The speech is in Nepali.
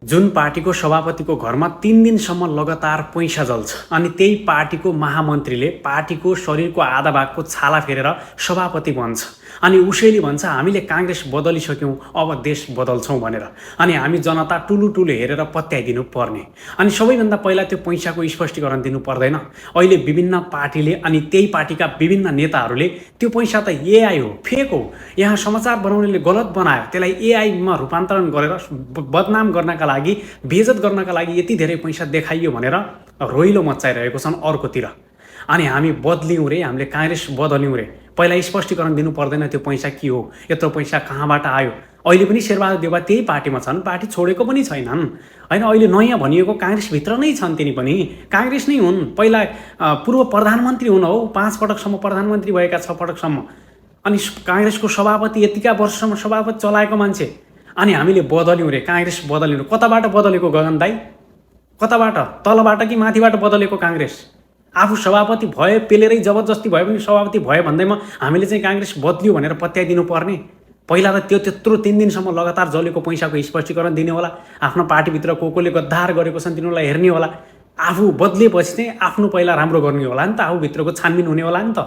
जुन पार्टीको सभापतिको घरमा 3 दिनसम्म लगातार पैसा जल्छ अनि त्यही पार्टीको महामन्त्रीले पार्टीको शरीरको आधा भागको छाला फेरेर सभापति बन्छ अनि उसैले भन्छ हामीले काङ्ग्रेस बदलिसक्यौँ, अब देश बदल्छौँ भनेर। अनि हामी जनता टुलु हेरेर पत्याइदिनु पर्ने। अनि सबैभन्दा पहिला त्यो पैसाको स्पष्टीकरण दिनु पर्दैन। अहिले विभिन्न पार्टीले अनि त्यही पार्टीका विभिन्न नेताहरूले त्यो पैसा त एआई हो, फेक हो, यहाँ समाचार बनाउनेले गलत बनायो, त्यसलाई एआईमा रूपान्तरण गरेर बदनाम गर्नका लागि, बेइज्जत गर्नका लागि यति धेरै पैसा देखाइयो भनेर रोइलो मचाइरहेको छन् अर्कोतिर। अनि हामी बदल्यौँ रे, हामीले काङ्ग्रेस बदल्यौँ रे, पहिला स्पष्टीकरण दिनु पर्दैन त्यो पैसा के हो, यत्रो पैसा कहाँबाट आयो। अहिले पनि शेरबहादुर देउवा त्यही पार्टीमा छन्, पार्टी छोडेको पनि छैनन् होइन। अहिले नयाँ भनिएको काङ्ग्रेसभित्र नै छन्, तिनी पनि काङ्ग्रेस नै हुन्। पहिला पूर्व प्रधानमन्त्री हुन् हौ, 5 पटकसम्म प्रधानमन्त्री भएका, 6 पटकसम्म। अनि काङ्ग्रेसको सभापति यतिका वर्षसम्म सभापति चलाएको मान्छे। अनि हामीले बदल्यौँ रे, काङ्ग्रेस बदल्यौँ। कताबाट बदलेको गगन दाई? कताबाट? तलबाट कि माथिबाट बदलेको काङ्ग्रेस? आफू सभापति भए, पेलेरै जबरजस्ती भए पनि सभापति भए भन्दैमा हामीले चाहिँ काङ्ग्रेस बदल्यो भनेर पत्याइदिनु पर्ने। पहिला त त्यत्रो 3 दिनसम्म लगातार जलेको पैसाको स्पष्टीकरण दिने होला। आफ्नो पार्टीभित्र कोले गद्दार गरेको छन् तिनीहरूलाई हेर्ने होला। आफू बदलिएपछि चाहिँ आफ्नो पहिला राम्रो गर्ने होला नि त, आफूभित्रको छानबिन हुने होला नि त।